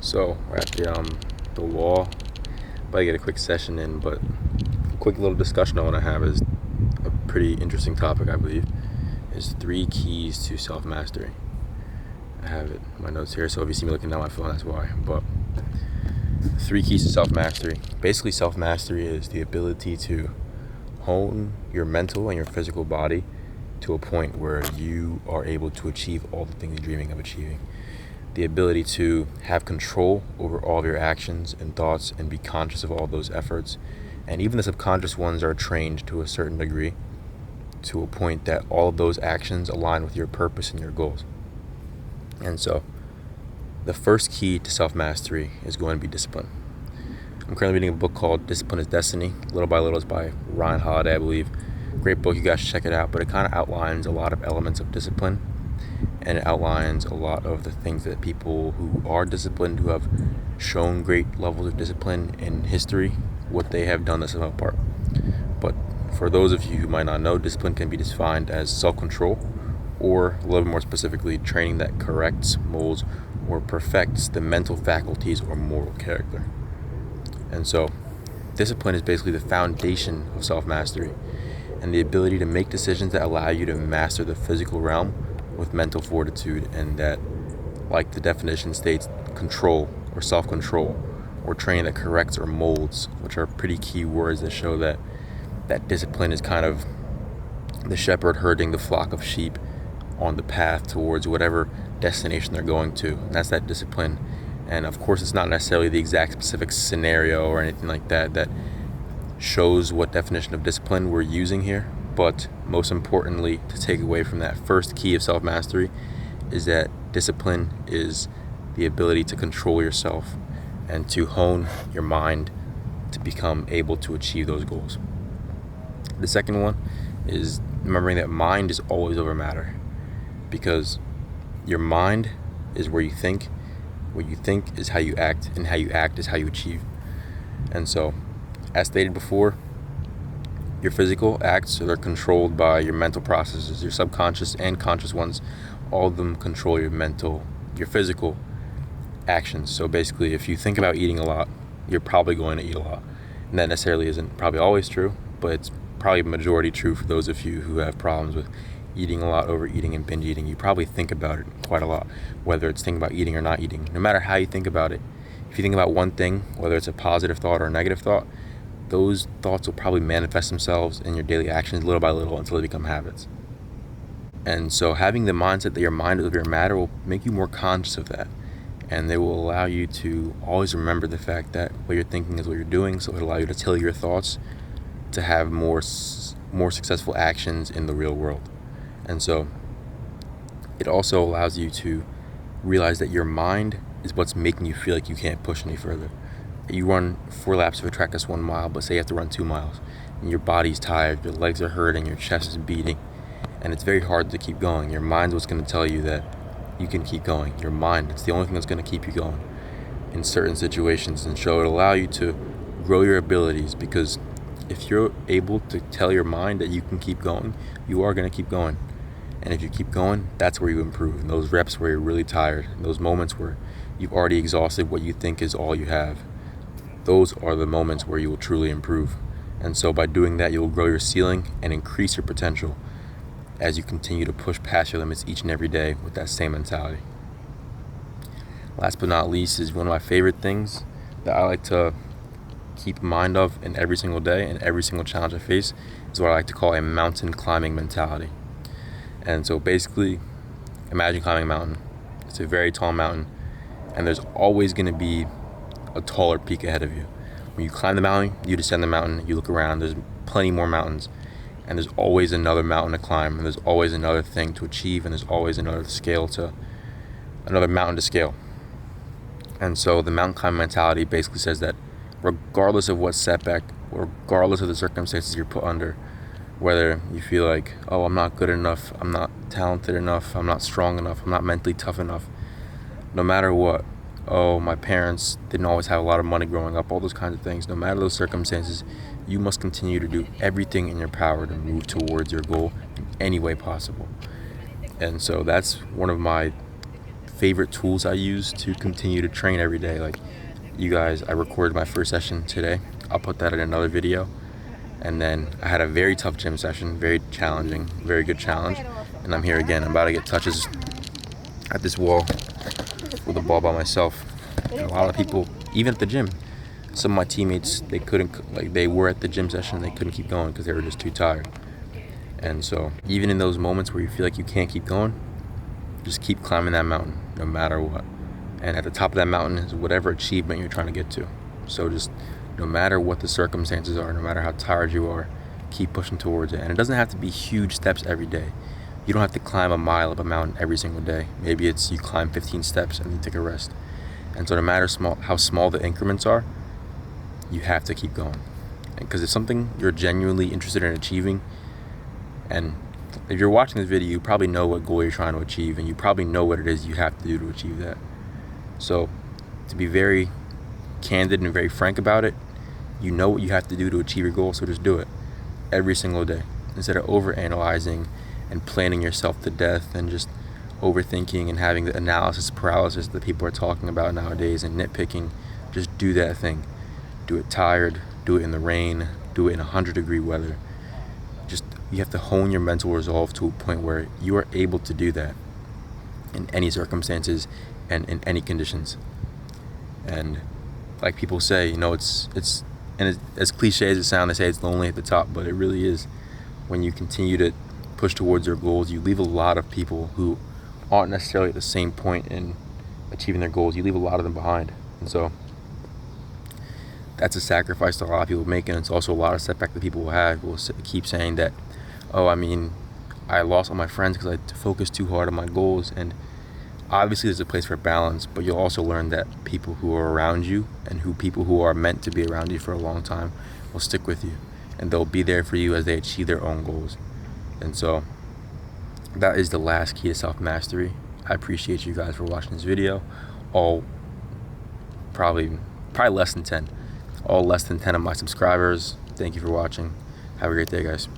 So we're at the wall. About to get a quick session in, but a quick little discussion I want to have is a pretty interesting topic, I believe, is 3 keys to self-mastery. I have it in my notes here, so if you see me looking down my phone, that's why. But 3 keys to self-mastery. Basically, self-mastery is the ability to hone your mental and your physical body to a point where you are able to achieve all the things you're dreaming of achieving. The ability to have control over all of your actions and thoughts and be conscious of all those efforts. And even the subconscious ones are trained to a certain degree to a point that all of those actions align with your purpose and your goals. And so the first key to self-mastery is going to be discipline. I'm currently reading a book called Discipline is Destiny. Little by Little. It's by Ryan Holiday, I believe. Great book, you guys should check it out. But it kind of outlines a lot of elements of discipline, and it outlines a lot of the things that people who are disciplined, who have shown great levels of discipline in history, what they have done to set them apart. But for those of you who might not know, discipline can be defined as self-control, or a little more specifically, training that corrects, molds, or perfects the mental faculties or moral character. And so discipline is basically the foundation of self-mastery and the ability to make decisions that allow you to master the physical realm with mental fortitude, and that, like the definition states, control or self-control or training that corrects or molds, which are pretty key words that show that discipline is kind of the shepherd herding the flock of sheep on the path towards whatever destination they're going to. And that's that discipline. And of course, it's not necessarily the exact specific scenario or anything like that that shows what definition of discipline we're using here. But most importantly, to take away from that first key of self-mastery is that discipline is the ability to control yourself and to hone your mind to become able to achieve those goals. The second one is remembering that mind is always over matter, because your mind is where you think, what you think is how you act, and how you act is how you achieve. And so, as stated before, your physical acts are controlled by your mental processes, your subconscious and conscious ones. All of them control your physical actions. So basically, if you think about eating a lot, you're probably going to eat a lot. And that necessarily isn't probably always true, but it's probably majority true for those of you who have problems with eating a lot, overeating, and binge eating. You probably think about it quite a lot, whether it's thinking about eating or not eating. No matter how you think about it, if you think about one thing, whether it's a positive thought or a negative thought, those thoughts will probably manifest themselves in your daily actions little by little until they become habits. And so having the mindset that your mind is over your matter will make you more conscious of that. And they will allow you to always remember the fact that what you're thinking is what you're doing. So it'll allow you to tailor your thoughts to have more successful actions in the real world. And so it also allows you to realize that your mind is what's making you feel like you can't push any further. You run 4 laps of a track that's 1 mile, but say you have to run 2 miles, and your body's tired, your legs are hurting, your chest is beating, and it's very hard to keep going. Your mind's what's going to tell you that you can keep going. Your mind, it's the only thing that's going to keep you going in certain situations. And so it'll allow you to grow your abilities, because if you're able to tell your mind that you can keep going, you are going to keep going. And if you keep going, that's where you improve. And those reps where you're really tired, and those moments where you've already exhausted what you think is all you have, those are the moments where you will truly improve. And so by doing that, you'll grow your ceiling and increase your potential as you continue to push past your limits each and every day with that same mentality. Last but not least is one of my favorite things that I like to keep in mind of in every single day and every single challenge I face is what I like to call a mountain climbing mentality. And so basically, imagine climbing a mountain. It's a very tall mountain, and there's always going to be a taller peak ahead of you. When you climb the mountain, you descend the mountain, you look around, there's plenty more mountains, and there's always another mountain to climb, and there's always another thing to achieve, and there's always another mountain to scale. And so the mountain climbing mentality basically says that regardless of what setback, or regardless of the circumstances you're put under, whether you feel like, oh, I'm not good enough, I'm not talented enough, I'm not strong enough, I'm not mentally tough enough, no matter what, oh, my parents didn't always have a lot of money growing up, all those kinds of things, no matter those circumstances, you must continue to do everything in your power to move towards your goal in any way possible. And so that's one of my favorite tools I use to continue to train every day. Like you guys, I recorded my first session today. I'll put that in another video. And then I had a very tough gym session, very challenging, very good challenge. And I'm here again. I'm about to get touches at this wall with a ball by myself. And a lot of people, even at the gym, some of my teammates, they couldn't, like they were at the gym session, they couldn't keep going because they were just too tired. And so even in those moments where you feel like you can't keep going, just keep climbing that mountain no matter what. And at the top of that mountain is whatever achievement you're trying to get to. So just no matter what the circumstances are, no matter how tired you are, keep pushing towards it. And it doesn't have to be huge steps every day. You don't have to climb a mile up a mountain every single day. Maybe it's you climb 15 steps and then take a rest. And so no matter how small the increments are, you have to keep going. Because it's something you're genuinely interested in achieving, and if you're watching this video, you probably know what goal you're trying to achieve, and you probably know what it is you have to do to achieve that. So to be very candid and very frank about it, you know what you have to do to achieve your goal, so just do it every single day. Instead of overanalyzing and planning yourself to death and just overthinking and having the analysis paralysis that people are talking about nowadays and nitpicking, just do that thing. Do it tired, do it in the rain, do it in 100-degree weather. Just, you have to hone your mental resolve to a point where you are able to do that in any circumstances and in any conditions. And like people say, you know, it's as cliche as it sounds, they say it's lonely at the top, but it really is. When you continue to push towards your goals, you leave a lot of people who aren't necessarily at the same point in achieving their goals. You leave a lot of them behind. And so that's a sacrifice that a lot of people make, and it's also a lot of setback that people will have. Will keep saying that, oh, I mean, I lost all my friends because I focused too hard on my goals. And obviously there's a place for balance, but you'll also learn that people who are around you and people who are meant to be around you for a long time will stick with you, and they'll be there for you as they achieve their own goals. And so that is the last key to self-mastery. I appreciate you guys for watching this video. All probably less than 10. All less than 10 of my subscribers. Thank you for watching. Have a great day, guys.